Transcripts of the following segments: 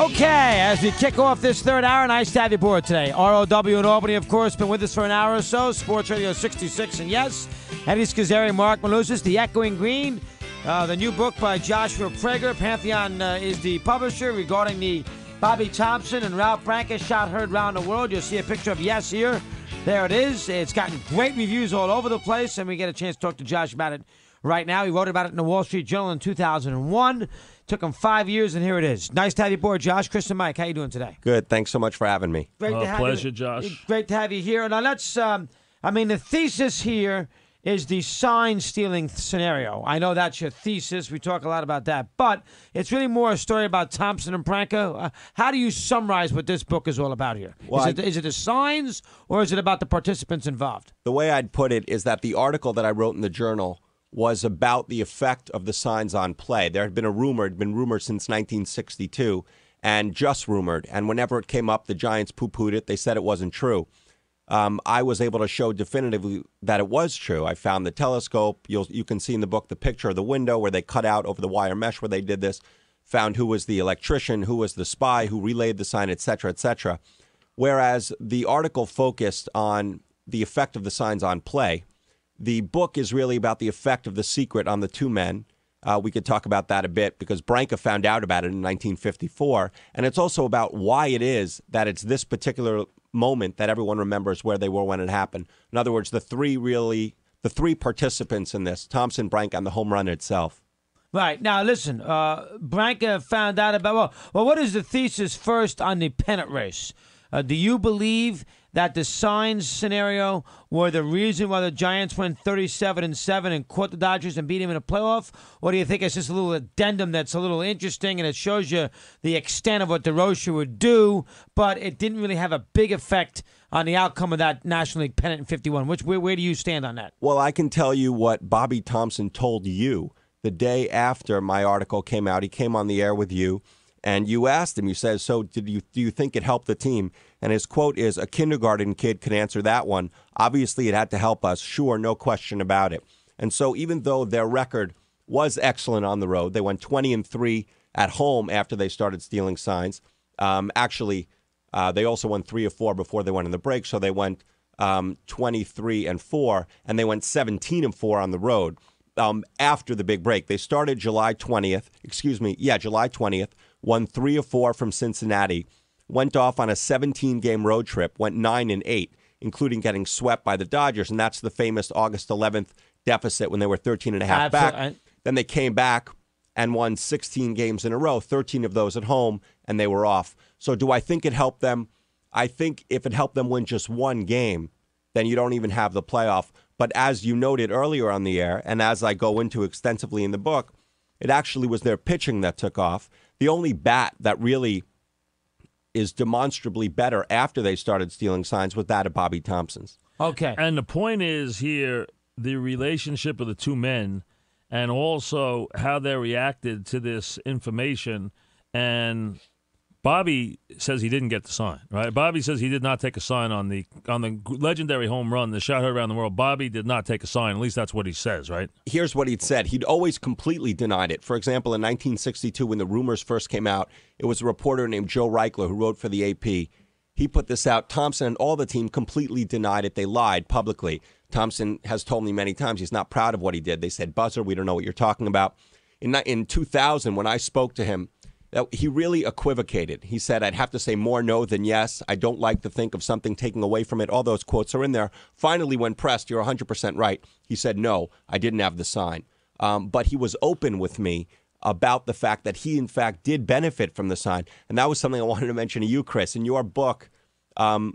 Okay, as we kick off this third hour, nice to have you aboard today. ROW in Albany, of course, been with us for an hour or so. Sports Radio 66, and yes, Eddie Scazzeri, Mark Malusis, The Echoing Green, the new book by Joshua Prager. Pantheon is the publisher regarding the Bobby Thomson and Ralph Branca shot heard around the world. You'll see a picture of Yes here. There it is. It's gotten great reviews all over the place, and we get a chance to talk to Josh about it right now. He wrote about it in the Wall Street Journal in 2001. Took him 5 years, and here it is. Nice to have you aboard, Josh. Chris and Mike, how you doing today? Good. Thanks so much for having me. Great to have pleasure, you. Josh. Great to have you here. Now, let's, the thesis here is the sign-stealing scenario. I know that's your thesis. We talk a lot about that. But it's really more a story about Thomson and Branca. How do you summarize what this book is all about here? Well, is it the signs, or is it about the participants involved? The way I'd put it is that the article that I wrote in the Journal was about the effect of the signs on play. There had been rumored since 1962, and just rumored. And whenever it came up, the Giants poo-pooed it. They said it wasn't true. I was able to show definitively that it was true. I found the telescope. You can see in the book the picture of the window where they cut out over the wire mesh where they did this, found who was the electrician, who was the spy, who relayed the sign, et cetera, et cetera. Whereas the article focused on the effect of the signs on play, the book is really about the effect of the secret on the two men. We could talk about that a bit because Branca found out about it in 1954. And it's also about why it is that it's this particular moment that everyone remembers where they were when it happened. In other words, the three participants in this, Thomson, Branca, and the home run itself. Right. Now, listen, Branca found out about, well, what is the thesis first on the pennant race? Do you believe that the signs scenario were the reason why the Giants went 37-7 and caught the Dodgers and beat them in a playoff? Or do you think it's just a little addendum that's a little interesting and it shows you the extent of what Durocher would do, but it didn't really have a big effect on the outcome of that National League pennant in 51? Where do you stand on that? Well, I can tell you what Bobby Thomson told you the day after my article came out. He came on the air with you. And you asked him, you said, so do you think it helped the team? And his quote is, a kindergarten kid can answer that one. Obviously, it had to help us. Sure, no question about it. And so even though their record was excellent on the road, they went 20-3 at home after they started stealing signs. They also won 3 of 4 before they went in the break. So they went 23-4, and they went 17-4 on the road after the big break. They started July 20th, won 3 of 4 from Cincinnati, went off on a 17-game road trip, went 9-8, including getting swept by the Dodgers, and that's the famous August 11th deficit when they were 13.5 back. Then they came back and won 16 games in a row, 13 of those at home, and they were off. So do I think it helped them? I think if it helped them win just one game, then you don't even have the playoff. But as you noted earlier on the air, and as I go into extensively in the book, it actually was their pitching that took off. The only bat that really is demonstrably better after they started stealing signs was that of Bobby Thomson's. Okay. And the point is here, the relationship of the two men and also how they reacted to this information. And Bobby says he didn't get the sign, right? Bobby says he did not take a sign on the legendary home run, the shot heard around the world. Bobby did not take a sign. At least that's what he says, right? Here's what he'd said. He'd always completely denied it. For example, in 1962, when the rumors first came out, it was a reporter named Joe Reichler who wrote for the AP. He put this out. Thomson and all the team completely denied it. They lied publicly. Thomson has told me many times he's not proud of what he did. They said, buzzer, we don't know what you're talking about. In 2000, when I spoke to him, he really equivocated. He said, I'd have to say more no than yes. I don't like to think of something taking away from it. All those quotes are in there. Finally, when pressed, you're 100% right. He said, no, I didn't have the sign. But he was open with me about the fact that he, in fact, did benefit from the sign. And that was something I wanted to mention to you, Chris. In your book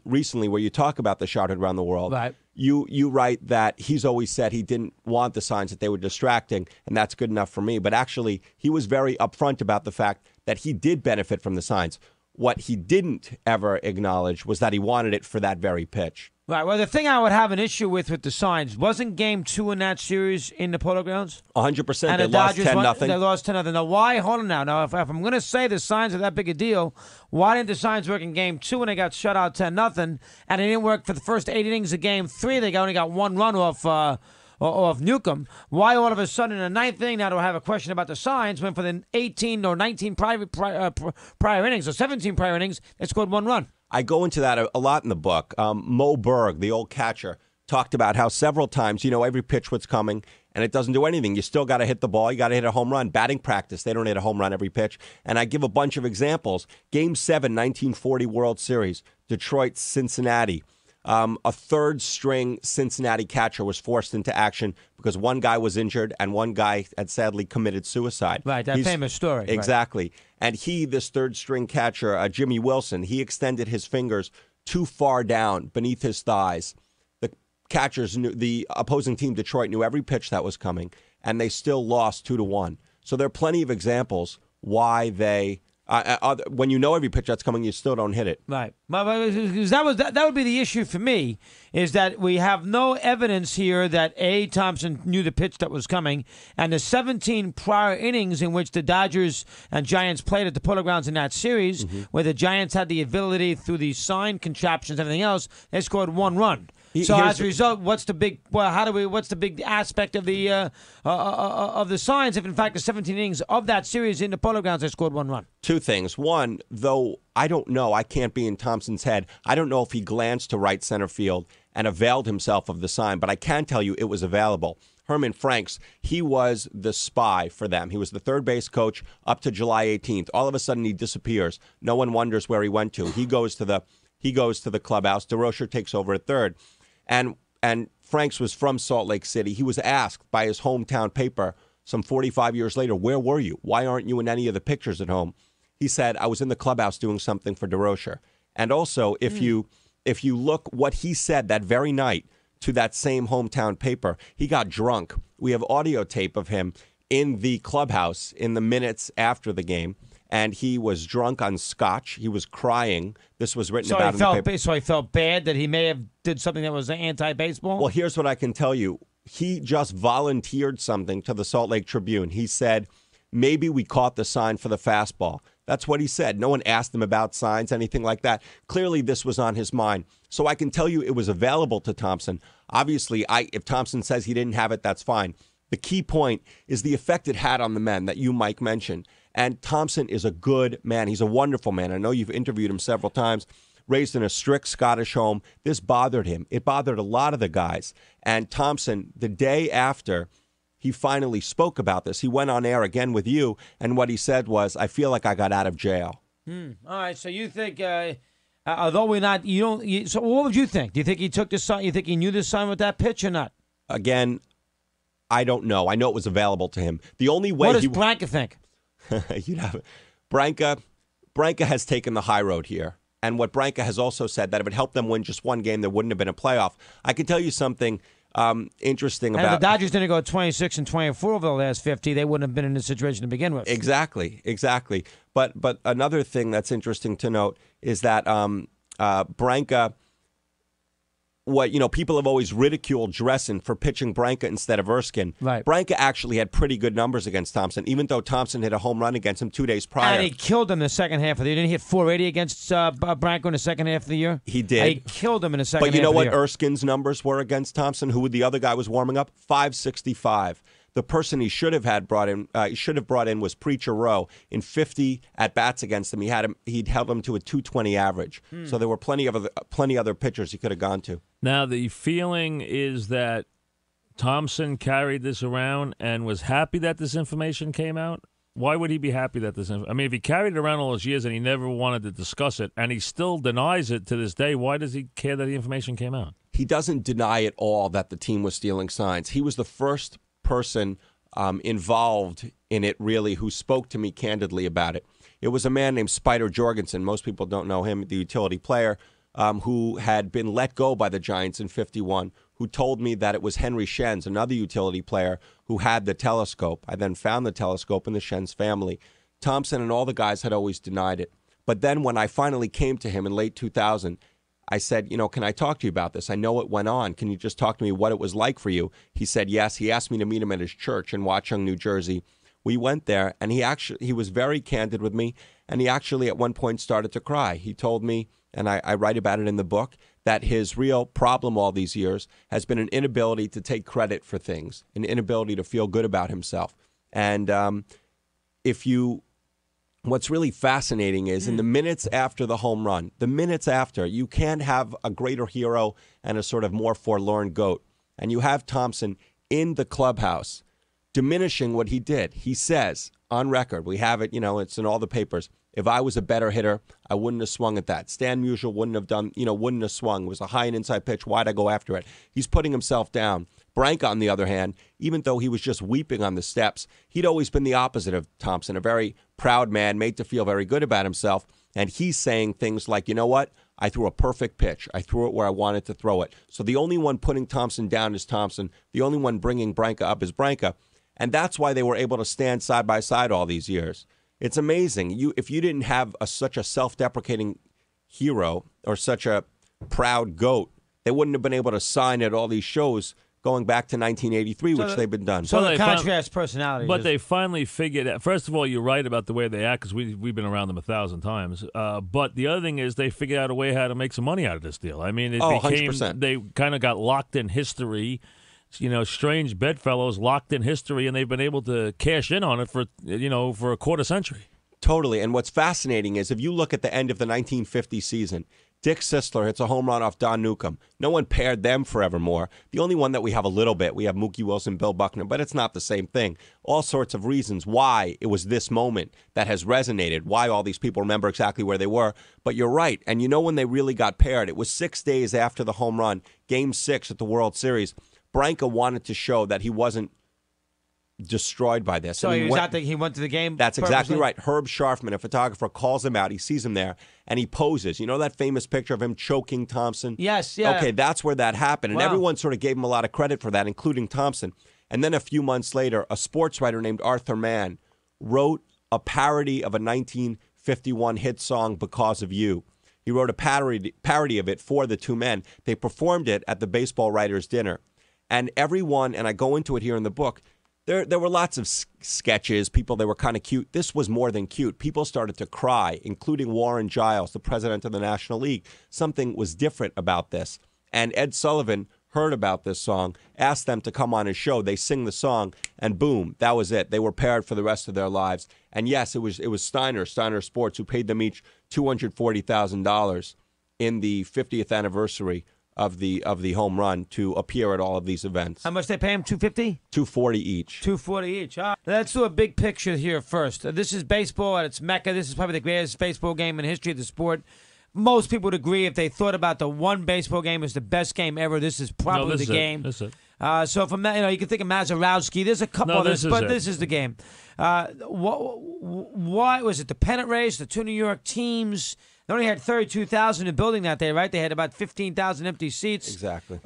recently, where you talk about the shot around the world, right. You write that he's always said he didn't want the signs, that they were distracting, and that's good enough for me. But actually, he was very upfront about the fact that he did benefit from the signs. What he didn't ever acknowledge was that he wanted it for that very pitch. Right. Well, the thing I would have an issue with the signs, wasn't Game 2 in that series in the Polo Grounds? 100%. And they lost 10-0. They lost 10-0. Now, why? Hold on now. Now, if I'm going to say the signs are that big a deal, why didn't the signs work in Game 2 when they got shut out 10-0? And it didn't work for the first 8 innings of Game 3. They only got 1 run off of Newcomb. Why all of a sudden in the ninth inning now do I have a question about the signs when for the 18 or 19 prior innings or 17 prior innings, they scored 1 run? I go into that a lot in the book. Mo Berg, the old catcher, talked about how several times, every pitch was coming, and it doesn't do anything. You still got to hit the ball. You got to hit a home run. Batting practice, they don't hit a home run every pitch. And I give a bunch of examples. Game 7, 1940 World Series, Detroit, Cincinnati. A third-string Cincinnati catcher was forced into action because one guy was injured and one guy had sadly committed suicide. Right, that famous story. Exactly. Right. And this third-string catcher, Jimmy Wilson, he extended his fingers too far down beneath his thighs. The opposing team, Detroit, knew every pitch that was coming, and they still lost 2-1. So there are plenty of examples why they... when you know every pitch that's coming, you still don't hit it. Right. That would be the issue for me, is that we have no evidence here that Thomson knew the pitch that was coming, and the 17 prior innings in which the Dodgers and Giants played at the Polo Grounds in that series, where the Giants had the ability through the sign contraptions and everything else, they scored 1 run. So as a result, what's the big aspect of the signs if in fact the 17 innings of that series in the Polo Grounds they scored 1 run? Two things. One, though I don't know, I can't be in Thompson's head. I don't know if he glanced to right center field and availed himself of the sign, but I can tell you it was available. Herman Franks, he was the spy for them. He was the third base coach up to July 18th. All of a sudden he disappears. No one wonders where he went to. He goes to the clubhouse. Durocher takes over at third. And Franks was from Salt Lake City. He was asked by his hometown paper some 45 years later, where were you? Why aren't you in any of the pictures at home? He said, I was in the clubhouse doing something for Durocher. And also, if you look what he said that very night to that same hometown paper, he got drunk. We have audio tape of him in the clubhouse in the minutes after the game. And he was drunk on scotch. He was crying. This was written about in the paper. So he felt bad that he may have did something that was anti-baseball? Well, here's what I can tell you. He just volunteered something to the Salt Lake Tribune. He said, maybe we caught the sign for the fastball. That's what he said. No one asked him about signs, anything like that. Clearly, this was on his mind. So I can tell you it was available to Thomson. Obviously, if Thomson says he didn't have it, that's fine. The key point is the effect it had on the men that you, Mike, mentioned. And Thomson is a good man. He's a wonderful man. I know you've interviewed him several times. Raised in a strict Scottish home. This bothered him. It bothered a lot of the guys. And Thomson, the day after he finally spoke about this, he went on air again with you, and what he said was, I feel like I got out of jail. All right, so you think, although we're not, so what would you think? Do you think he took this sign? You think he knew this sign with that pitch or not? Again, I don't know. I know it was available to him. The only way what does Branca think? Branca has taken the high road here. And what Branca has also said, that if it helped them win just one game, there wouldn't have been a playoff. I can tell you something interesting about... And if the Dodgers didn't go 26-24 over the last 50, they wouldn't have been in this situation to begin with. Exactly. But another thing that's interesting to note is that Branca... people have always ridiculed Dressen for pitching Branca instead of Erskine. Right. Branca actually had pretty good numbers against Thomson, even though Thomson hit a home run against him 2 days prior. And he killed him in the second half of the year. Didn't he hit 480 against Branca in the second half of the year? He did. He killed him in the second half of the year. But you know what Erskine's numbers were against Thomson, who the other guy was warming up? 565. The person he should have brought in was Preacher Rowe. In 50 at-bats against him, he'd held him to a 220 average. So there were plenty other pitchers he could have gone to. Now, the feeling is that Thomson carried this around and was happy that this information came out? Why would he be happy that this information... I mean, if he carried it around all those years and he never wanted to discuss it, and he still denies it to this day, why does he care that the information came out? He doesn't deny at all that the team was stealing signs. He was the first person involved in it, really, who spoke to me candidly about it. It was a man named Spider Jorgensen. Most people don't know him, the utility player, who had been let go by the Giants in 51, who told me that it was Henry Schenz, another utility player, who had the telescope. I then found the telescope in the Schenz family. Thomson and all the guys had always denied it. But then when I finally came to him in late 2000, I said, can I talk to you about this? I know it went on. Can you just talk to me what it was like for you? He said yes. He asked me to meet him at his church in Watchung, New Jersey. We went there, and he was very candid with me, and he actually at one point started to cry. He told me, and I write about it in the book, that his real problem all these years has been an inability to take credit for things, an inability to feel good about himself. And what's really fascinating is in the minutes after the home run, the minutes after, you can't have a greater hero and a sort of more forlorn goat. And you have Thomson in the clubhouse diminishing what he did. He says on record, we have it, it's in all the papers, if I was a better hitter, I wouldn't have swung at that. Stan Musial wouldn't have swung. It was a high and inside pitch. Why'd I go after it? He's putting himself down. Branca, on the other hand, even though he was just weeping on the steps, he'd always been the opposite of Thomson, a very proud man, made to feel very good about himself. And he's saying things like, you know what? I threw a perfect pitch. I threw it where I wanted to throw it. So the only one putting Thomson down is Thomson. The only one bringing Branca up is Branca. And that's why they were able to stand side by side all these years. It's amazing. If you didn't have such a self-deprecating hero or such a proud goat, they wouldn't have been able to sign at all these shows going back to 1983, which they've been done. So the contrast personality. But they finally figured out. First of all, you're right about the way they act because we've been around them 1,000 times. But the other thing is they figured out a way how to make some money out of this deal. I mean, 100%. They kind of got locked in history. Strange bedfellows locked in history, and they've been able to cash in on it for a quarter century. Totally. And what's fascinating is if you look at the end of the 1950 season, Dick Sisler hits a home run off Don Newcomb. No one paired them forevermore. The only one that we have a little bit, we have Mookie Wilson, Bill Buckner, but it's not the same thing. All sorts of reasons why it was this moment that has resonated, why all these people remember exactly where they were. But you're right. And when they really got paired? It was 6 days after the home run, Game 6 at the World Series. Branca wanted to show that he wasn't destroyed by this. So he went to the game? That's exactly right. Herb Scharfman, a photographer, calls him out. He sees him there, and he poses. You know that famous picture of him choking Thomson? Yes, yeah. Okay, that's where that happened. And Wow. everyone sort of gave him a lot of credit for that, including Thomson. And then a few months later, a sports writer named Arthur Mann wrote a parody of a 1951 hit song, Because of You. He wrote a parody of it for the two men. They performed it at the baseball writers' dinner. And everyone, and I go into it here in the book, there were lots of sketches, people, they were kind of cute. This was more than cute. People started to cry, including Warren Giles, the president of the National League. Something was different about this. And Ed Sullivan heard about this song, asked them to come on his show. They sing the song, and boom, that was it. They were paired for the rest of their lives. And yes, it was Steiner Sports, who paid them each $240,000 in the 50th anniversary of the home run to appear at all of these events. How much they pay him? $250? $240 each. $240 each. Let's do a big picture here first. This is baseball at its mecca. This is probably the greatest baseball game in the history of the sport. Most people would agree if they thought about the one baseball game as the best game ever. This is probably the game. This is So from that, you can think of Mazeroski. There's a couple others, but this is the game. Why was it the pennant race? The two New York teams. They only had 32,000 in the building that day, right? They had about 15,000 empty seats. Exactly.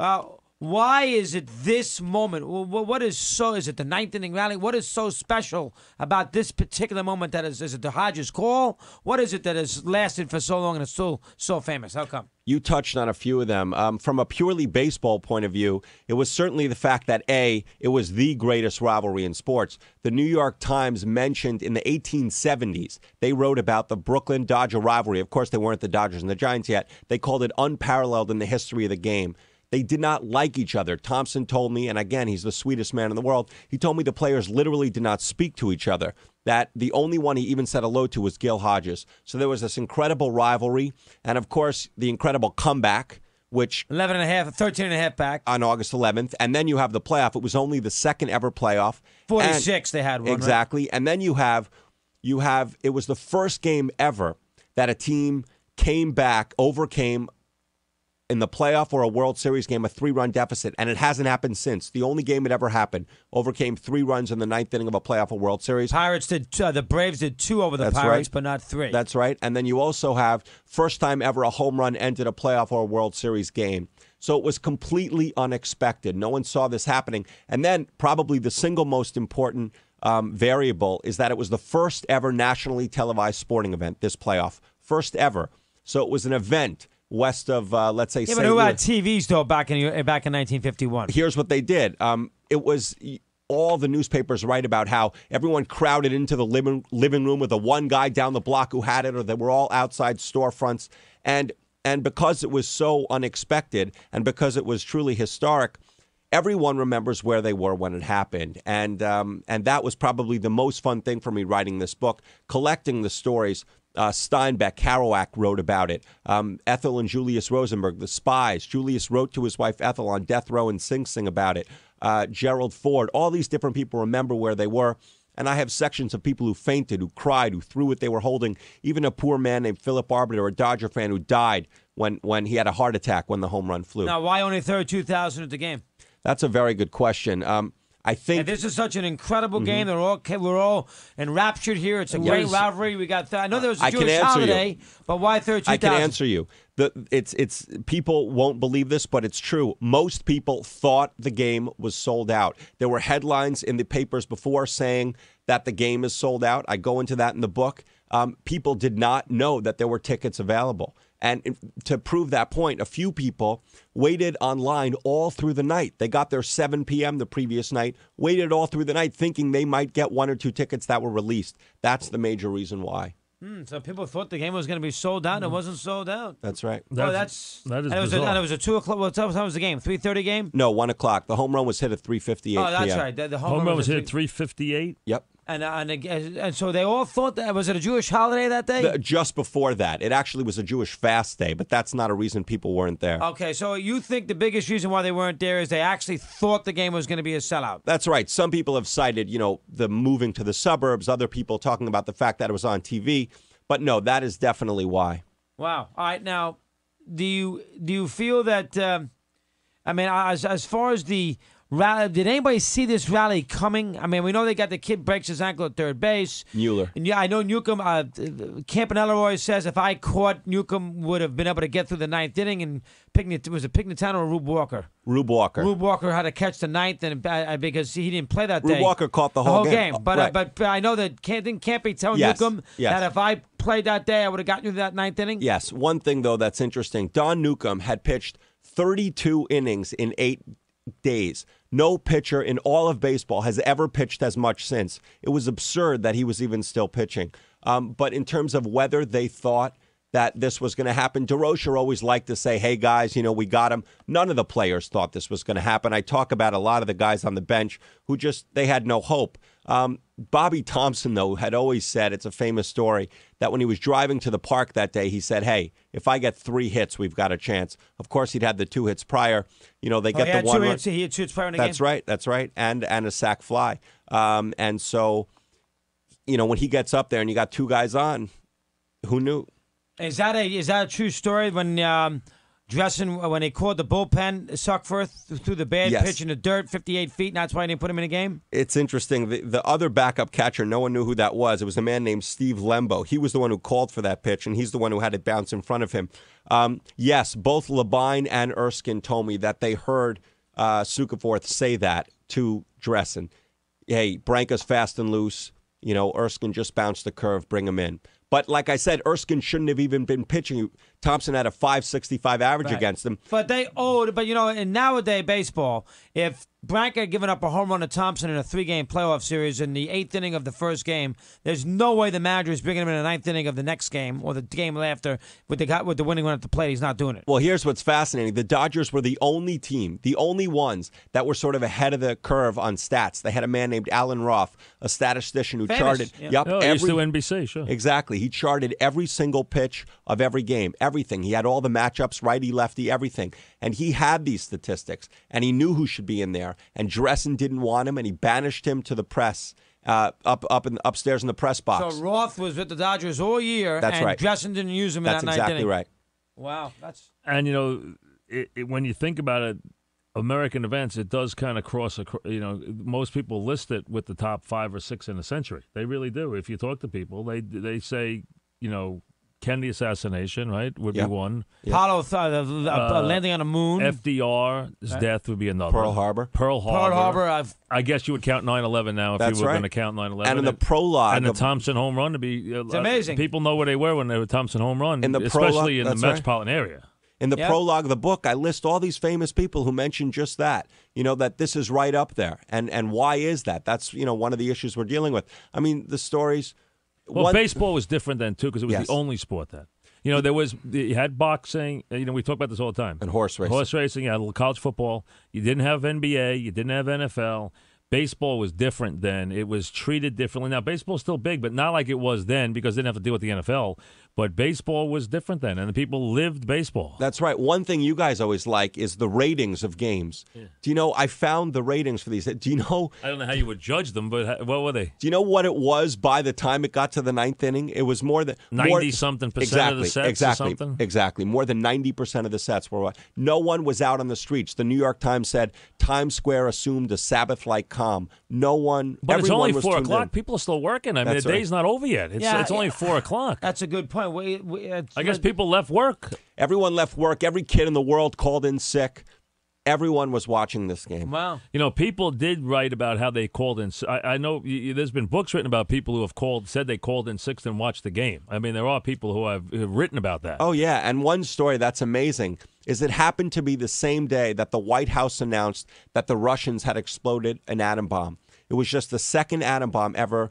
Why is it this moment? Is it the ninth inning rally? What is so special about this particular moment is it the Hodges call? What is it that has lasted for so long and is still so famous? How come? You touched on a few of them. From a purely baseball point of view, it was certainly the fact that, A, it was the greatest rivalry in sports. The New York Times mentioned in the 1870s, they wrote about the Brooklyn Dodger rivalry. Of course, they weren't the Dodgers and the Giants yet. They called it unparalleled in the history of the game. They did not like each other. Thomson told me, and again, he's the sweetest man in the world, he told me the players literally did not speak to each other, that the only one he even said hello to was Gil Hodges. So there was this incredible rivalry, and of course, the incredible comeback, which 13.5 back on August 11th, and then you have the playoff. It was only the second ever playoff. 46 they had one, exactly, right? And then you have it was the first game ever that a team came back, overcame in the playoff or a World Series game, a 3-run deficit, and it hasn't happened since. The only game it ever happened, overcame 3 runs in the 9th inning of a playoff or World Series. The Braves did 2 over the Pirates, but not 3. That's right. And then you also have first time ever a home run ended a playoff or a World Series game. So it was completely unexpected. No one saw this happening. And then probably the single most important variable is that it was the first ever nationally televised sporting event, this playoff. First ever. So it was an event west of, let's say, yeah, St. but who Louis. had TVs, though, back in 1951? Here's what they did. It was all the newspapers write about how everyone crowded into the living room with the one guy down the block who had it, or they were all outside storefronts. And And because it was so unexpected and because it was truly historic, everyone remembers where they were when it happened. And that was probably the most fun thing for me writing this book, collecting the stories. Steinbeck, Kerouac wrote about it. Ethel and Julius Rosenberg, the spies. Julius wrote to his wife Ethel on death row in Sing Sing about it. Gerald Ford. All these different people remember where they were. And I have sections of people who fainted, who cried, who threw what they were holding. Even a poor man named Philip Arbiter, a Dodger fan, who died when he had a heart attack when the home run flew. Now, why only 32,000 at the game? That's a very good question. I think and this is such an incredible game. We're all enraptured here. It's a great rivalry. We got. I know there was a Jewish holiday, but why 32,000? I can answer you. It's people won't believe this, but it's true. Most people thought the game was sold out. There were headlines in the papers before saying that the game is sold out. I go into that in the book. People did not know that there were tickets available. And to prove that point, a few people waited online all through the night. They got there 7 p.m. the previous night, waited all through the night thinking they might get 1 or 2 tickets that were released. That's the major reason why. So people thought the game was going to be sold out, and it wasn't sold out. That's right. That is bizarre. And it was a 2 o'clock. What time was the game? 3:30 game? No, 1 o'clock. The home run was hit at 3:58 p.m. Oh, that's right. The home run was hit at 3:58. Yep. And so they all thought that was it a Jewish holiday that day? Just before that, it actually was a Jewish fast day, but that's not a reason people weren't there. Okay, so you think the biggest reason why they weren't there is they actually thought the game was going to be a sellout? That's right. Some people have cited, the moving to the suburbs. Other people talking about the fact that it was on TV, but no, that is definitely why. Wow. All right, now, do you feel that? As far as the rally, did anybody see this rally coming? I mean, we know they got the kid breaks his ankle at third base. Mueller. And yeah, I know Newcomb. Campanella always says if I caught Newcomb, would have been able to get through the ninth inning. And was it Pignatano or Rube Walker? Rube Walker. Rube Walker had to catch the ninth, and because he didn't play that day. Rube Walker caught the whole game. But right. But I know that can't be telling Newcomb that if I played that day, I would have gotten you that ninth inning. Yes. One thing though that's interesting: Don Newcomb had pitched 32 innings in 8 days. No pitcher in all of baseball has ever pitched as much since. It was absurd that he was even still pitching. But in terms of whether they thought that this was going to happen, Durocher always liked to say, hey, guys, we got him. None of the players thought this was going to happen. I talk about a lot of the guys on the bench who they had no hope. Bobby Thomson, though, had always said, it's a famous story, that when he was driving to the park that day, he said, hey, if I get 3 hits, we've got a chance. Of course, he'd had the 2 hits prior. They get the 1 run. He had 2 hits prior in the game. That's right. And a sac fly. And so, when he gets up there and you got 2 guys on, who knew? Is that a true story when Dressen, when they called the bullpen, Suckforth threw the bad pitch in the dirt, 58 feet, and that's why they didn't put him in a game? It's interesting. The other backup catcher, no one knew who that was. It was a man named Steve Lembo. He was the one who called for that pitch, and he's the one who had it bounce in front of him. Yes, both Labine and Erskine told me that they heard Suckforth say that to Dressen. Hey, Branca's fast and loose. Erskine just bounced the curve, bring him in. But like I said, Erskine shouldn't have even been pitching. Thompson had a .565 average against him. But in nowadays baseball, if Branca had given up a home run to Thompson in a 3-game playoff series in the 8th inning of the first game, there's no way the manager is bringing him in the 9th inning of the next game or the game after with the winning run at the plate. He's not doing it. Well, here's what's fascinating. The Dodgers were the only team, the only ones that were sort of ahead of the curve on stats. They had a man named Alan Roth, a statistician who charted. Yeah. Used to NBC, sure. Exactly. He charted every single pitch of every game, everything. He had all the matchups, righty, lefty, everything. And he had these statistics, and he knew who should be in there. And Dressen didn't want him, and he banished him to the press, upstairs in the press box. So Roth was with the Dodgers all year, and right. Dressen didn't use him in that ninth inning. That's exactly right. Wow. And, when you think about it, American events, it does kind of cross, most people list it with the top 5 or 6 in a century. They really do. If you talk to people, they say, Kennedy assassination, right, would be one. Apollo landing on the moon. FDR's death would be another. Pearl Harbor. I guess you would count 9/11 now if you were going to count 9/11. And in the prologue. And the Thompson home run to be. It's amazing. People know where they were when they were Thompson home run, prologue, especially in the metropolitan area. In the prologue of the book, I list all these famous people who mention just that, that this is right up there. And why is that? That's, one of the issues we're dealing with. I mean, the stories. Well, baseball was different then, too, because it was the only sport then. You know, you had boxing. You know, we talk about this all the time. And horse racing. Horse racing, you had college football. You didn't have NBA. You didn't have NFL. Baseball was different then. It was treated differently. Now, baseball's still big, but not like it was then because they didn't have to deal with the NFL. But baseball was different then, and the people lived baseball. That's right. One thing you guys always like is the ratings of games. Yeah. Do you know, I found the ratings for these. Do you know? I don't know how you would judge them, but what were they? Do you know what it was by the time it got to the ninth inning? It was more than 90-something% of the sets or something? Exactly. More than 90% of the sets were. No one was out on the streets. The New York Times said Times Square assumed a Sabbath-like calm. No one. But it's only 4 o'clock. In. People are still working. I mean, the day's not over yet. It's only 4 o'clock. That's a good point. I guess people left work. Everyone left work. Every kid in the world called in sick. Everyone was watching this game. Wow. You know, people did write about how they called in. I know there's been books written about people who have said they called in sick and watched the game. I mean, there are people who have written about that. Oh, yeah. And one story that's amazing is it happened to be the same day that the White House announced that the Russians had exploded an atom bomb. It was just the second atom bomb ever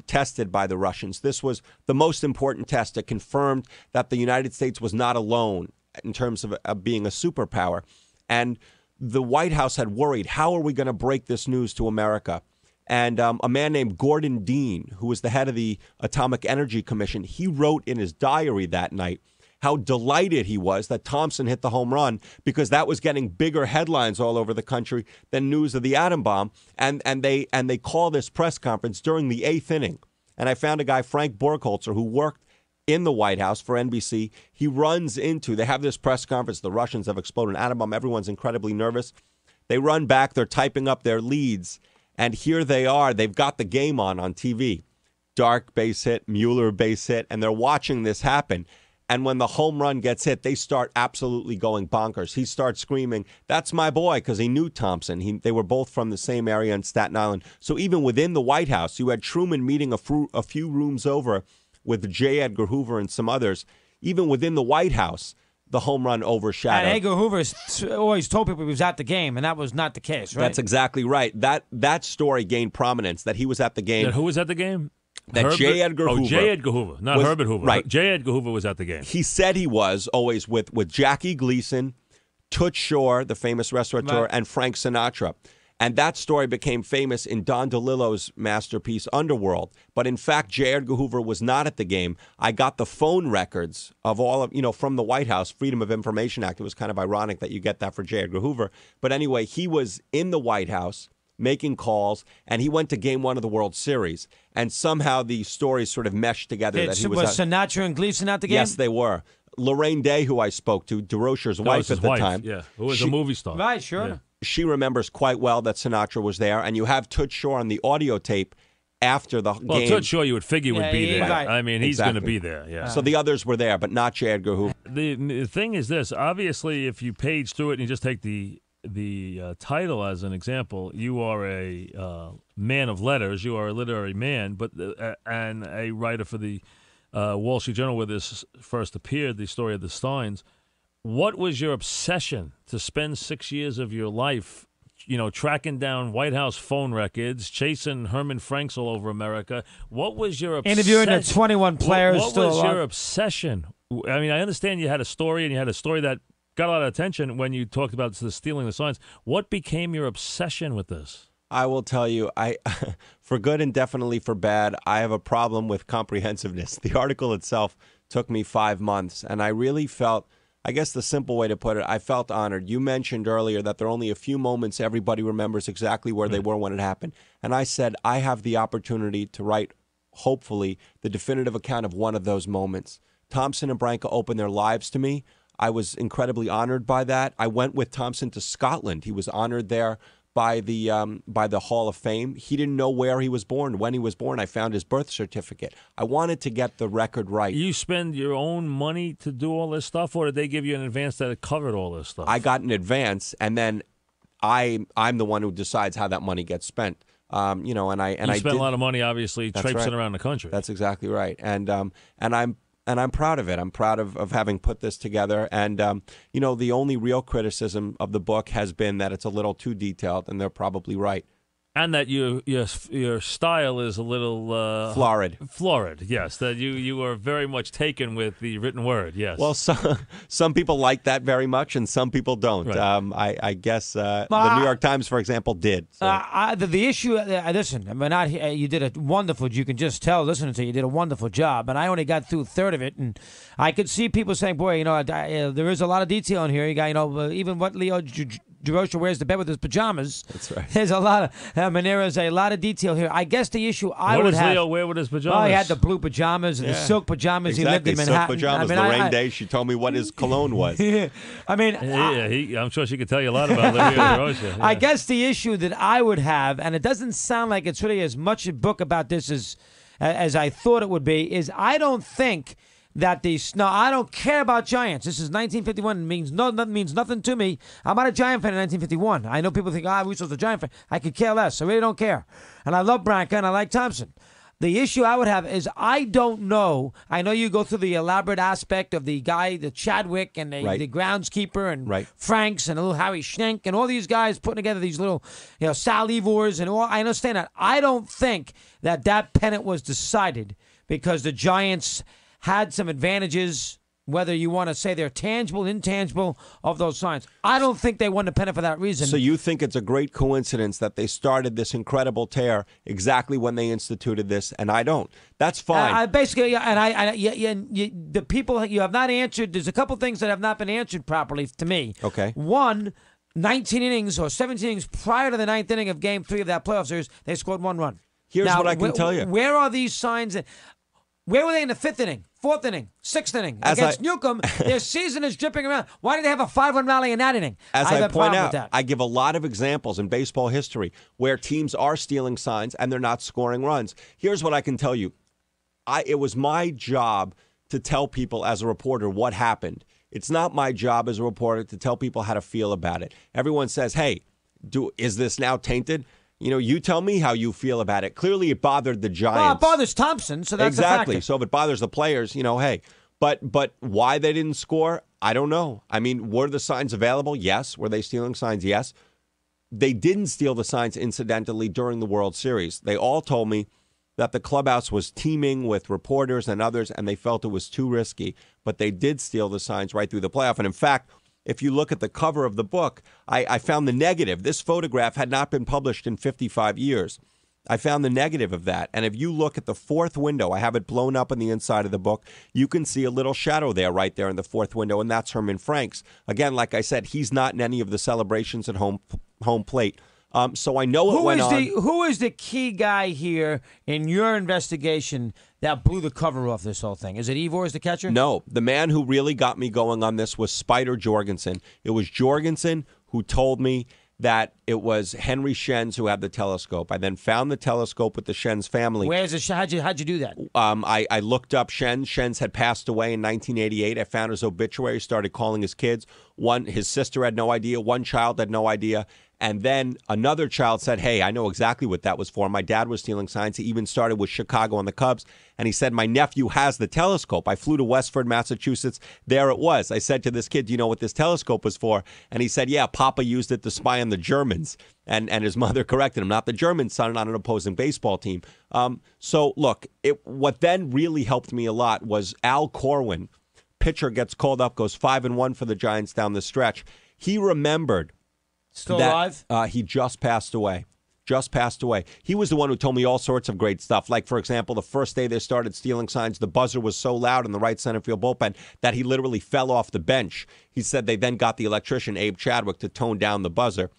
tested by the Russians. This was the most important test. It confirmed that the United States was not alone in terms of being a superpower. And the White House had worried, how are we going to break this news to America? And a man named Gordon Dean, who was the head of the Atomic Energy Commission, he wrote in his diary that night how delighted he was that Thomson hit the home run because that was getting bigger headlines all over the country than news of the atom bomb. And they call this press conference during the 8th inning. And I found a guy, Frank Burkholzer, who worked in the White House for NBC. He runs into, they have this press conference. The Russians have exploded an atom bomb. Everyone's incredibly nervous. They run back. They're typing up their leads. And here they are. They've got the game on TV. Dark base hit, Mueller base hit, and they're watching this happen. And when the home run gets hit, they start absolutely going bonkers. He starts screaming, "That's my boy," because he knew Thomson. They were both from the same area in Staten Island. So even within the White House, you had Truman meeting a few rooms over with J. Edgar Hoover and some others. Even within the White House, the home run overshadowed. And Edgar Hoover always told people he was at the game, and that was not the case, right? That's exactly right. That story gained prominence, that he was at the game. Who was at the game? That J. Edgar Hoover. Oh, J. Edgar Hoover, not Herbert Hoover. Right. J. Edgar Hoover was at the game. He said he was always with Jackie Gleason, Toots Shor, the famous restaurateur, and Frank Sinatra. And that story became famous in Don DeLillo's masterpiece, Underworld. But in fact, J. Edgar Hoover was not at the game. I got the phone records of all of, from the White House, Freedom of Information Act. It was kind of ironic that you get that for J. Edgar Hoover. But anyway, he was in the White House making calls, and he went to Game 1 of the World Series. And somehow the stories sort of meshed together. Was Sinatra and Gleason at the game? Yes, they were. Lorraine Day, who I spoke to, Durocher's wife at the time. Yeah, who was a movie star. Right, sure. Yeah. She remembers quite well that Sinatra was there, and you have Toots Shor on the audio tape after the game. Well, Toots Shor you would figure would be there. Right. I mean, he's going to be there. Yeah. So the others were there, but not J. Edgar Hoover. The thing is this. Obviously, if you page through it and you just take the title as an example, you are a man of letters. You are a literary man, but and a writer for the Wall Street Journal, where this first appeared, the story of the Steins. What was your obsession to spend 6 years of your life, tracking down White House phone records, chasing Herman Franks all over America? What was your obsession? Interviewing the 21 players What was your obsession? I mean, I understand you had a story, and you had a story that got a lot of attention when you talked about the stealing the signs. What became your obsession with this? I will tell you, for good and definitely for bad, I have a problem with comprehensiveness. The article itself took me 5 months, and I really felt, I guess the simple way to put it, I felt honored. You mentioned earlier that there are only a few moments everybody remembers exactly where they were when it happened. And I said, I have the opportunity to write, hopefully, the definitive account of one of those moments. Thomson and Branca opened their lives to me. I was incredibly honored by that. I went with Thomson to Scotland. He was honored there by the Hall of Fame. He didn't know where he was born. When he was born, I found his birth certificate. I wanted to get the record right. You spend your own money to do all this stuff, or did they give you an advance that it covered all this stuff? I got an advance, and then I'm the one who decides how that money gets spent. I spent a lot of money, obviously, traipsing around the country. That's exactly right, and I'm proud of it. I'm proud of having put this together. And, the only real criticism of the book has been that it's a little too detailed, and they're probably right. And that your style is a little Florid. Florid, yes. That you are very much taken with the written word, yes. Well, some people like that very much, and some people don't. Right. I guess the New York Times, for example, did. So. The issue, listen, I mean, you did a wonderful. You can just tell, listening to you, did a wonderful job. And I only got through a third of it, and I could see people saying, "Boy, there is a lot of detail in here." You got, even what Leo Durocher wears to bed with his pajamas. That's right. There's a lot of there is a lot of detail here. I guess the issue I what would does have. Leo wear with his pajamas? Oh, he had the blue pajamas and the silk pajamas. Exactly. He lived in Manhattan. Silk pajamas. Lorraine Day, she told me what his cologne was. I mean, I'm sure she could tell you a lot about Leo Durocher. Yeah. I guess the issue that I would have, and it doesn't sound like it's really as much a book about this as I thought it would be, is I don't think that I don't care about Giants. This is 1951. Means nothing to me. I'm not a Giant fan in 1951. I know people think, Russo's a Giant fan. I could care less. I really don't care. And I love Branca and I like Thompson. The issue I would have is I don't know. I know you go through the elaborate aspect of the guy, the Chadwick and the groundskeeper and Franks and a little Harry Schenk and all these guys putting together these little, Sal Ivors and all. I understand that. I don't think that pennant was decided because the Giants had some advantages, whether you want to say they're tangible, intangible, of those signs. I don't think they won the pennant for that reason. So you think it's a great coincidence that they started this incredible tear exactly when they instituted this, and I don't. That's fine. Basically, the people you have not answered, there's a couple things that have not been answered properly to me. Okay. One, 19 innings or 17 innings prior to the ninth inning of Game 3 of that playoff series, they scored one run. Here's what I can tell you. Where are these signs? Where were they in the fifth inning, fourth inning, sixth inning? Against Newcomb, their season is dripping around. Why did they have a 5-run rally in that inning? As I point out, I give a lot of examples in baseball history where teams are stealing signs and they're not scoring runs. Here's what I can tell you. It was my job to tell people as a reporter what happened. It's not my job as a reporter to tell people how to feel about it. Everyone says, hey, is this now tainted? You tell me how you feel about it. Clearly, it bothered the Giants. Well, it bothers Thompson, so that's exactly. a factor. So if it bothers the players, hey. But why they didn't score, I don't know. I mean, were the signs available? Yes. Were they stealing signs? Yes. They didn't steal the signs, incidentally, during the World Series. They all told me that the clubhouse was teeming with reporters and others, and they felt it was too risky. But they did steal the signs right through the playoff. And in fact, if you look at the cover of the book, I found the negative. This photograph had not been published in 55 years. I found the negative of that. And if you look at the fourth window, I have it blown up on the inside of the book, you can see a little shadow there right there in the fourth window, and that's Herman Franks. Again, like I said, he's not in any of the celebrations at home plate. So I know it went on. Who is the key guy here in your investigation that blew the cover off this whole thing? Is it Ivors, the catcher? No. The man who really got me going on this was Spider Jorgensen. It was Jorgensen who told me that it was Henry Schenz who had the telescope. I then found the telescope with the Schenz family. Where's the how'd you do that? I looked up Schenz. Schenz had passed away in 1988. I found his obituary, started calling his kids. His sister had no idea. One child had no idea. And then another child said, hey, I know exactly what that was for. My dad was stealing signs. He even started with Chicago and the Cubs. And he said, my nephew has the telescope. I flew to Westford, Massachusetts. There it was. I said to this kid, do you know what this telescope was for? And he said, yeah, Papa used it to spy on the Germans. And his mother corrected him, not the German son on an opposing baseball team. So, look, what then really helped me a lot was Al Corwin. Pitcher gets called up, goes 5-1 for the Giants down the stretch. He remembered. Still alive? He just passed away. He was the one who told me all sorts of great stuff. Like, for example, the first day they started stealing signs, the buzzer was so loud in the right center field bullpen that he literally fell off the bench. He said they then got the electrician, Abe Chadwick, to tone down the buzzer.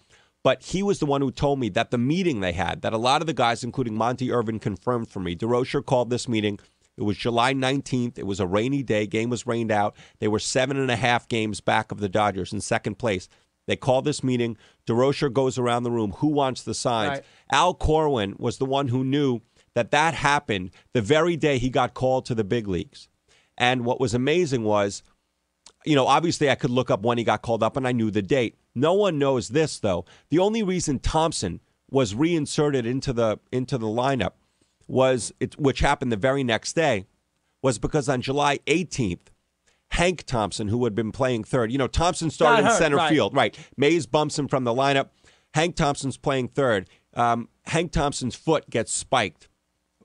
But he was the one who told me that the meeting they had, that a lot of the guys, including Monty Irvin, confirmed for me. Durocher called this meeting. It was July 19th. It was a rainy day. Game was rained out. They were 7.5 games back of the Dodgers in second place. They call this meeting. Durocher goes around the room. Who wants the signs? Right. Al Corwin was the one who knew that happened the very day he got called to the big leagues. And what was amazing was, obviously I could look up when he got called up, and I knew the date. No one knows this, though. The only reason Thompson was reinserted into the lineup which happened the very next day, was because on July 18th, Hank Thompson, who had been playing third. Thompson started in center field. Right. Mays bumps him from the lineup. Hank Thompson's playing third. Hank Thompson's foot gets spiked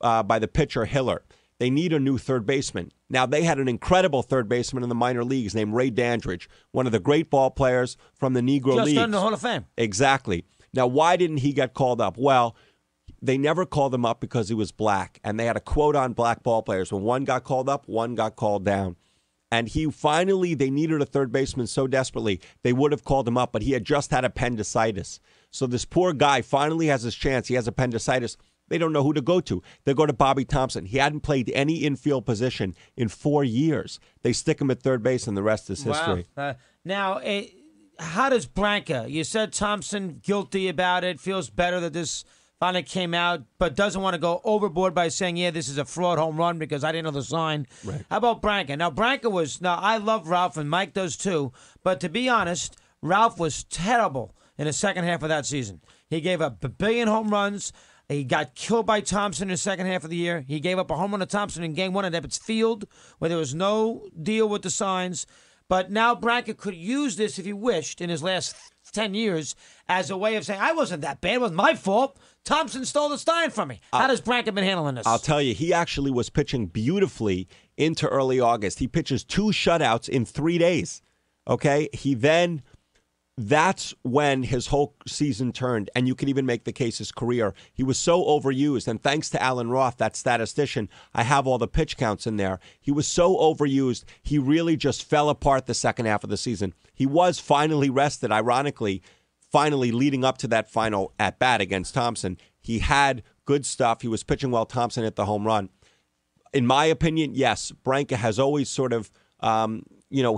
by the pitcher Hiller. They need a new third baseman. Now, they had an incredible third baseman in the minor leagues named Ray Dandridge, one of the great ball players from the Negro Leagues. Just in the Hall of Fame. Exactly. Now, why didn't he get called up? Well, they never called him up because he was black, and they had a quote on black ball players. When one got called up, one got called down. And they needed a third baseman so desperately, they would have called him up, but he had just had appendicitis. So this poor guy finally has his chance. He has appendicitis. They don't know who to go to. They go to Bobby Thomson. He hadn't played any infield position in 4 years. They stick him at third base, and the rest is history. Wow. Now, how does Branca? You said Thompson guilty about it, feels better that this finally came out, but doesn't want to go overboard by saying, yeah, this is a fraud home run because I didn't know the sign. Right. How about Branca? Now, I love Ralph, and Mike does too, but to be honest, Ralph was terrible in the second half of that season. He gave up a billion home runs. He got killed by Thompson in the second half of the year. He gave up a home run to Thompson in Game 1 at Ebbets Field, where there was no deal with the signs. But now Branca could use this, if he wished, in his last 10 years as a way of saying, I wasn't that bad. It wasn't my fault. Thompson stole the sign from me. How does Branca been handling this? I'll tell you, he actually was pitching beautifully into early August. He pitches 2 shutouts in 3 days. Okay? That's when his whole season turned, and you can even make the case his career. He was so overused, and thanks to Alan Roth, that statistician, I have all the pitch counts in there. He was so overused, he really just fell apart the second half of the season. He was finally rested, ironically, finally leading up to that final at-bat against Thompson. He had good stuff. He was pitching well. Thompson hit the home run. In my opinion, yes, Branca has always sort of...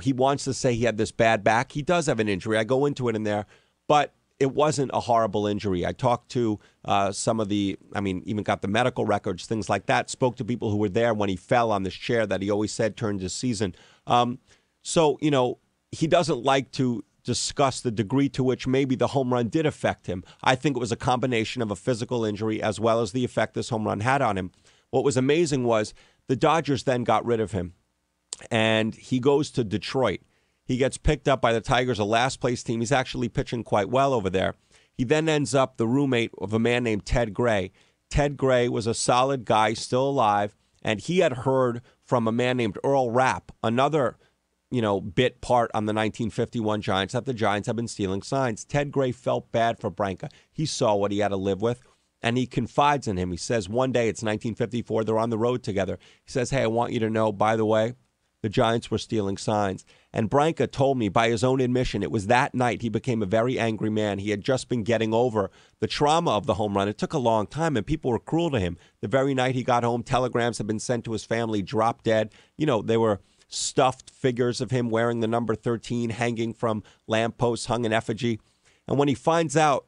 he wants to say he had this bad back. He does have an injury. I go into it in there, but it wasn't a horrible injury. I talked to even got the medical records, things like that, spoke to people who were there when he fell on this chair that he always said turned his season. He doesn't like to discuss the degree to which maybe the home run did affect him. I think it was a combination of a physical injury as well as the effect this home run had on him. What was amazing was the Dodgers then got rid of him. And he goes to Detroit. He gets picked up by the Tigers, a last-place team. He's actually pitching quite well over there. He then ends up the roommate of a man named Ted Gray. Ted Gray was a solid guy, still alive, and he had heard from a man named Earl Rapp, another, bit part on the 1951 Giants, that the Giants have been stealing signs. Ted Gray felt bad for Branca. He saw what he had to live with, and he confides in him. He says, one day, it's 1954, they're on the road together. He says, hey, I want you to know, by the way, the Giants were stealing signs. And Branca told me, by his own admission, it was that night he became a very angry man. He had just been getting over the trauma of the home run. It took a long time, and people were cruel to him. The very night he got home, telegrams had been sent to his family, dropped dead. They were stuffed figures of him wearing the number 13, hanging from lampposts, hung in effigy. And when he finds out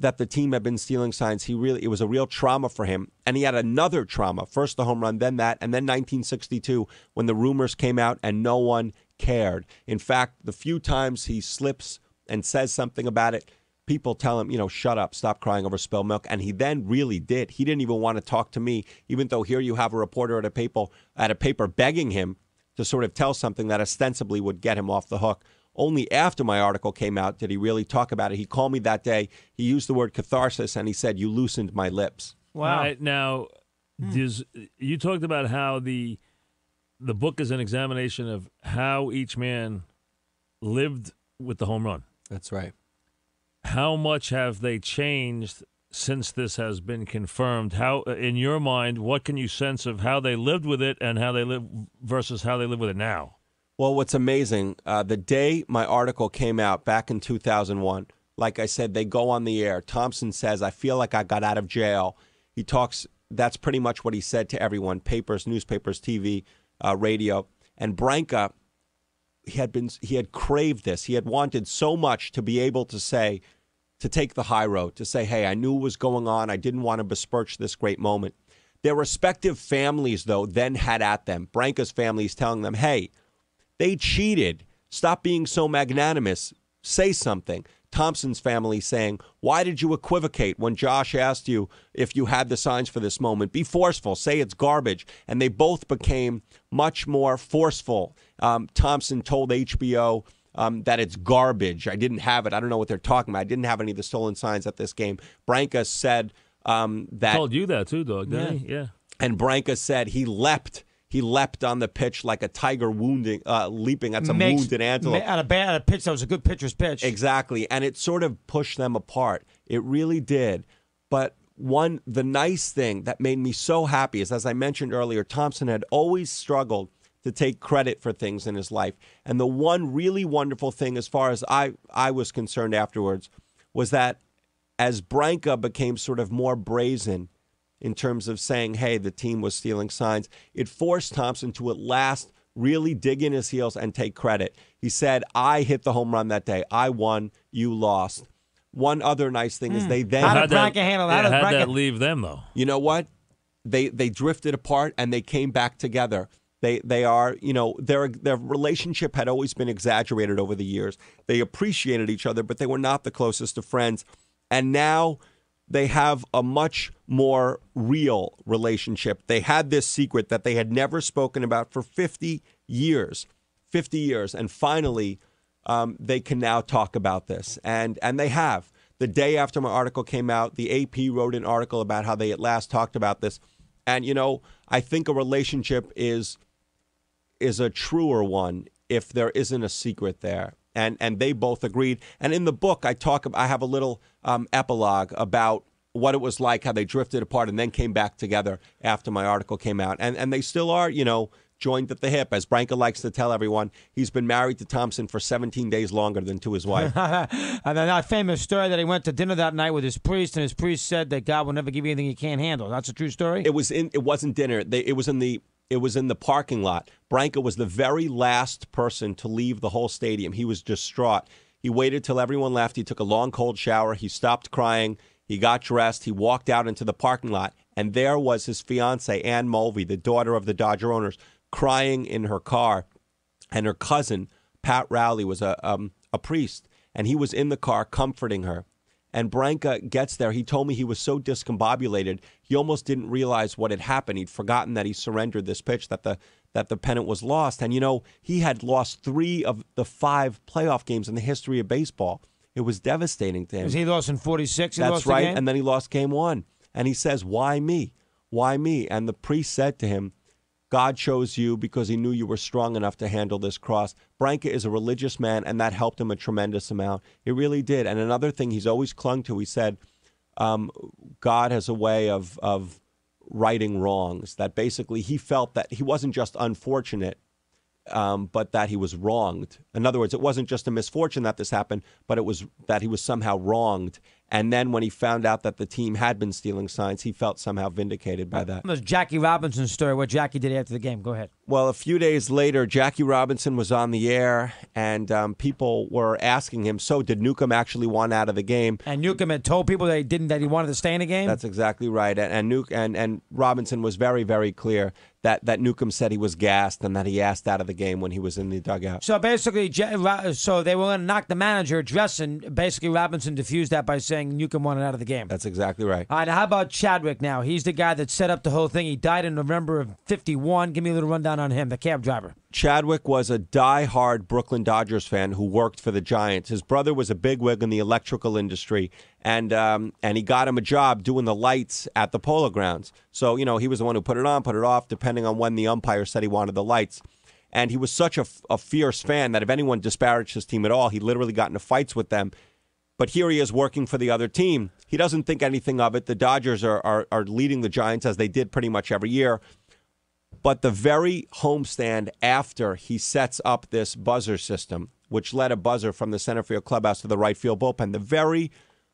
that the team had been stealing signs, it was a real trauma for him. And he had another trauma, first the home run, then that, and then 1962 when the rumors came out and no one cared. In fact, the few times he slips and says something about it, people tell him, shut up, stop crying over spilled milk. And he then really did. He didn't even want to talk to me, even though here you have a reporter at a paper begging him to sort of tell something that ostensibly would get him off the hook. Only after my article came out did he really talk about it. He called me that day. He used the word catharsis, and he said, you loosened my lips. Wow. Right, now, you talked about how the book is an examination of how each man lived with the home run. That's right. How much have they changed since this has been confirmed? How, in your mind, what can you sense of how they lived with it and how they live versus how they live with it now? Well, what's amazing, the day my article came out back in 2001, like I said, they go on the air. Thompson says, I feel like I got out of jail. He talks, that's pretty much what he said to everyone, papers, newspapers, TV, radio. And Branca, he had craved this. He had wanted so much to be able to say, to take the high road, to say, hey, I knew what was going on. I didn't want to besmirch this great moment. Their respective families, though, then had at them. Branca's family is telling them, hey, they cheated. Stop being so magnanimous. Say something. Thompson's family saying, why did you equivocate when Josh asked you if you had the signs for this moment? Be forceful. Say it's garbage. And they both became much more forceful. Thompson told HBO that it's garbage. I didn't have it. I don't know what they're talking about. I didn't have any of the stolen signs at this game. Branca said that. Told you that too, dog. Didn't he? Yeah. And Branca said he leapt. He leapt on the pitch like a tiger leaping at some wounded antelope. At a pitch that was a good pitcher's pitch. Exactly. And it sort of pushed them apart. It really did. But the nice thing that made me so happy is, as I mentioned earlier, Thomson had always struggled to take credit for things in his life. And the one really wonderful thing, as far as I was concerned afterwards, was that as Branca became sort of more brazen in terms of saying, hey, the team was stealing signs, it forced Thomson to at last really dig in his heels and take credit. He said, I hit the home run that day. I won. You lost. One other nice thing is they then... How did Branca handle that? Yeah, how'd that leave them, though? You know what? They drifted apart and they came back together. They are, their relationship had always been exaggerated over the years. They appreciated each other, but they were not the closest of friends. And now they have a much more real relationship. They had this secret that they had never spoken about for 50 years. 50 years. And finally, they can now talk about this. And they have. The day after my article came out, the AP wrote an article about how they at last talked about this. And, I think a relationship is a truer one if there isn't a secret there. And they both agreed. And in the book, I have a little epilogue about what it was like, how they drifted apart and then came back together after my article came out. And they still are, joined at the hip. As Branca likes to tell everyone, he's been married to Thomson for 17 days longer than to his wife. And then that famous story that he went to dinner that night with his priest, and his priest said that God will never give you anything you can't handle. That's a true story? It wasn't dinner. It was in the parking lot. Branca was the very last person to leave the whole stadium. He was distraught. He waited till everyone left. He took a long, cold shower. He stopped crying. He got dressed. He walked out into the parking lot. And there was his fiancée, Ann Mulvey, the daughter of the Dodger owners, crying in her car. And her cousin, Pat Rowley, was a priest. And he was in the car comforting her. And Branca gets there. He told me he was so discombobulated, he almost didn't realize what had happened. He'd forgotten that he surrendered this pitch, that the pennant was lost. And, he had lost 3 of the 5 playoff games in the history of baseball. It was devastating to him. Because he lost in 46. That's right. And then he lost game 1. And he says, why me? Why me? And the priest said to him, God chose you because he knew you were strong enough to handle this cross. Branca is a religious man, and that helped him a tremendous amount. It really did. And another thing he's always clung to, he said, God has a way of righting wrongs, that basically he felt that he wasn't just unfortunate, but that he was wronged. In other words, it wasn't just a misfortune that this happened, but it was that he was somehow wronged. And then when he found out that the team had been stealing signs, he felt somehow vindicated by that. There's Jackie Robinson's story, what Jackie did after the game. Go ahead. Well, a few days later, Jackie Robinson was on the air, and people were asking him, so did Newcomb actually want out of the game? And Newcomb had told people that he wanted to stay in the game? That's exactly right. And Robinson was very, very clear that Newcomb said he was gassed and that he asked out of the game when he was in the dugout. So basically, they were going to knock the manager dressing. Basically, Robinson diffused that by saying Newcomb wanted out of the game. That's exactly right. All right, how about Chadwick now? He's the guy that set up the whole thing. He died in November of 51. Give me a little rundown on him, the cab driver. Chadwick was a die-hard Brooklyn Dodgers fan who worked for the Giants. His brother was a bigwig in the electrical industry, and he got him a job doing the lights at the Polo Grounds. So, he was the one who put it on, put it off, depending on when the umpire said he wanted the lights. And he was such a fierce fan that if anyone disparaged his team at all, he literally got into fights with them. But here he is working for the other team. He doesn't think anything of it. The Dodgers are leading the Giants, as they did pretty much every year. But the very homestand after he sets up this buzzer system, which led a buzzer from the center field clubhouse to the right field bullpen, the very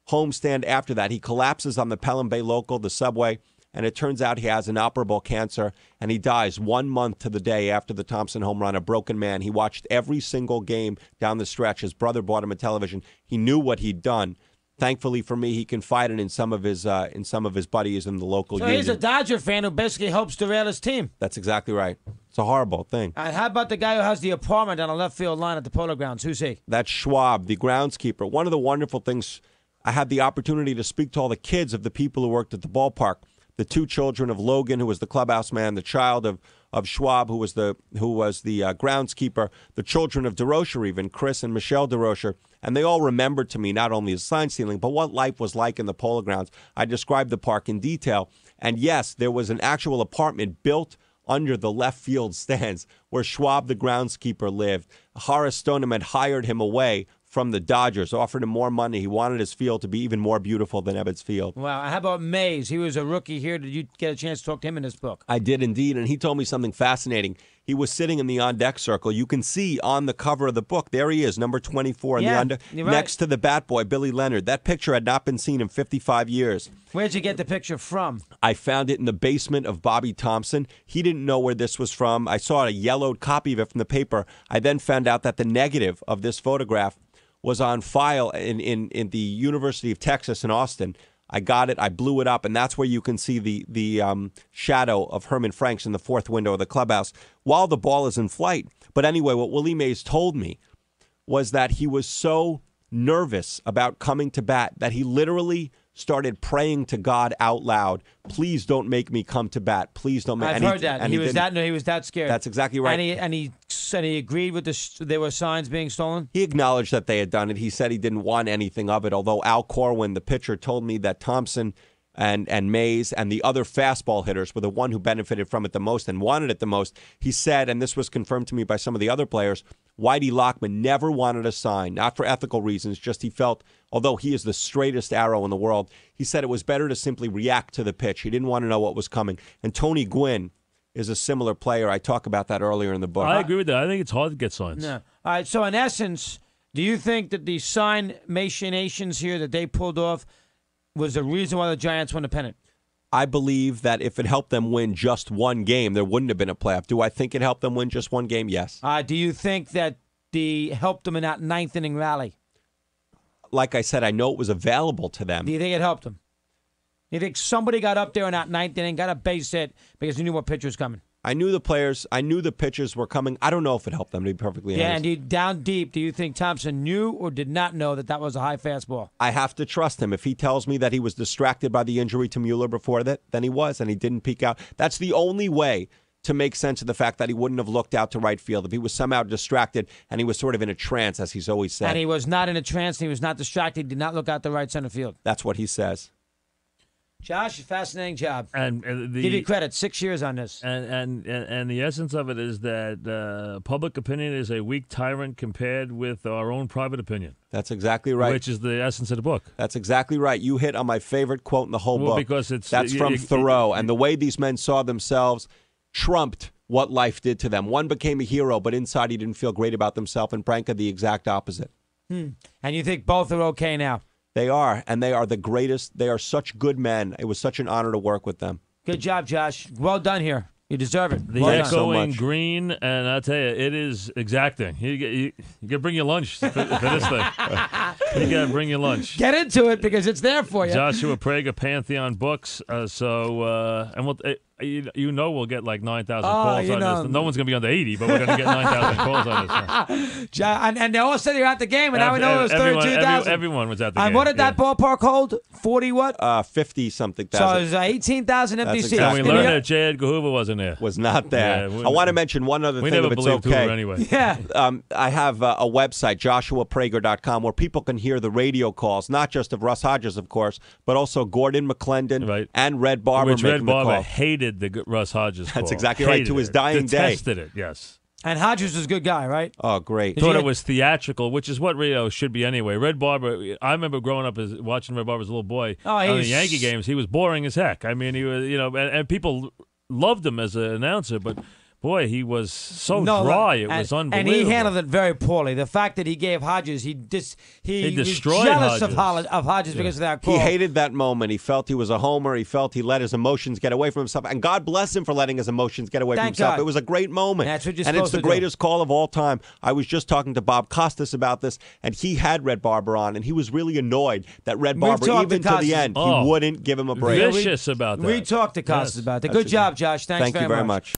homestand after that, he collapses on the Pelham Bay Local, the subway, and it turns out he has inoperable cancer, and he dies 1 month to the day after the Thomson home run, a broken man. He watched every single game down the stretch. His brother bought him a television. He knew what he'd done. Thankfully for me, he confided in some of his buddies in the local union. So he's a Dodger fan who basically hopes to rail his team. That's exactly right. It's a horrible thing. And how about the guy who has the apartment on the left field line at the Polo Grounds? Who's he? That's Schwab, the groundskeeper. One of the wonderful things, I had the opportunity to speak to all the kids of the people who worked at the ballpark. the two children of Logan, who was the clubhouse man, the child of Schwab, who was the groundskeeper, the children of Durocher, even Chris and Michelle Durocher, and they all remembered to me not only his sign stealing, but what life was like in the Polo Grounds. I described the park in detail, and yes, there was an actual apartment built under the left field stands where Schwab, the groundskeeper, lived. Horace Stoneham had hired him away from the Dodgers, offered him more money. He wanted his field to be even more beautiful than Ebbets Field. Wow. How about Mays? He was a rookie here. Did you get a chance to talk to him in this book? I did indeed, and he told me something fascinating. He was sitting in the on-deck circle. You can see on the cover of the book, there he is, number 24 in the on-deck, next to the bat boy, Billy Leonard. That picture had not been seen in 55 years. Where'd you get the picture from? I found it in the basement of Bobby Thomson. He didn't know where this was from. I saw a yellowed copy of it from the paper. I then found out that the negative of this photograph was on file in the University of Texas in Austin. I got it. I blew it up, and that's where you can see the shadow of Herman Franks in the fourth window of the clubhouse while the ball is in flight. But anyway, what Willie Mays told me was that he was so nervous about coming to bat that he literally started praying to God out loud, please don't make me come to bat. Please don't make me. I've heard that. He was that scared. That's exactly right. And he said he agreed with there were signs being stolen? He acknowledged that they had done it. He said he didn't want anything of it, although Al Corwin, the pitcher, told me that Thompson and Mays and the other fastball hitters were the one who benefited from it the most and wanted it the most. He said, and this was confirmed to me by some of the other players, Whitey Lockman never wanted a sign, not for ethical reasons, just he felt, although he is the straightest arrow in the world, he said it was better to simply react to the pitch. He didn't want to know what was coming. And Tony Gwynn is a similar player. I talk about that earlier in the book. I agree with that. I think it's hard to get signs. No. All right, so in essence, do you think that the sign machinations here that they pulled off was the reason why the Giants won the pennant? I believe that if it helped them win just one game, there wouldn't have been a playoff. Do I think it helped them win just one game? Yes. Do you think that helped them in that ninth inning rally? Like I said, I know it was available to them. Do you think it helped them? Do you think somebody got up there in that ninth inning, got a base hit because he knew what pitcher was coming? I knew the players. I knew the pitchers were coming. I don't know if it helped them, to be perfectly honest. Yeah, and down deep, do you think Thompson knew or did not know that was a high fastball? I have to trust him. If he tells me that he was distracted by the injury to Mueller before that, then he was, and he didn't peek out. That's the only way to make sense of the fact that he wouldn't have looked out to right field if he was somehow distracted and he was sort of in a trance, as he's always said. And he was not in a trance, and he was not distracted, did not look out to right center field. That's what he says. Josh, fascinating job. And give you credit, 6 years on this. And the essence of it is that public opinion is a weak tyrant compared with our own private opinion. That's exactly right. Which is the essence of the book. That's exactly right. You hit on my favorite quote in the whole book. Because that's from Thoreau, and the way these men saw themselves trumped what life did to them. One became a hero, but inside he didn't feel great about themselves, and Branca the exact opposite. And you think both are okay now? They are, and they are the greatest. They are such good men. It was such an honor to work with them. Good job, Josh. Well done here. You deserve it. The echoing green, and I tell you, it is exacting. You got to bring your lunch for this thing. You got to bring your lunch. Get into it because it's there for you. Joshua Prager, Pantheon Books. And we'll get like 9,000 calls on this. No one's going to be under 80, but we're going to get 9,000 calls on this. And they all said they were at the game, and now we know it was 32,000. Everyone was at the game. And what did that ballpark hold? 40 what? 50-something thousand. So it was 18,000 empty seats. And we learned that J. Edgar Hoover wasn't there. Was not there. Yeah, I want to mention one other thing. We never if it's believed okay. Hoover anyway. Yeah. I have a website, joshuaprager.com, where people can hear the radio calls, not just of Russ Hodges, of course, but also Gordon McClendon and Red Barber. Which Red Barber call. hated the Russ Hodges call. That's exactly right, to his dying day. Detested it, yes. And Hodges was a good guy, right? Oh, great. Thought it was theatrical, which is what radio should be anyway. Red Barber, I remember growing up watching Red Barber as a little boy on the Yankee games. He was boring as heck. I mean, he was, and people loved him as an announcer, but boy, he was so dry. It was unbelievable. And he handled it very poorly. The fact that he gave Hodges, he destroyed was jealous Hodges. of Hodges because of that call. He hated that moment. He felt he was a homer. He felt he let his emotions get away from himself. And God bless him for letting his emotions get away from himself. God. It was a great moment. That's what you're and it's the supposed to greatest call of all time. I was just talking to Bob Costas about this, and he had Red Barber on, and he was really annoyed that Red Barber, even to the end, he wouldn't give him a break. Vicious about that. We talked to Costas about that. Good job, Josh. Thanks Thank you very much.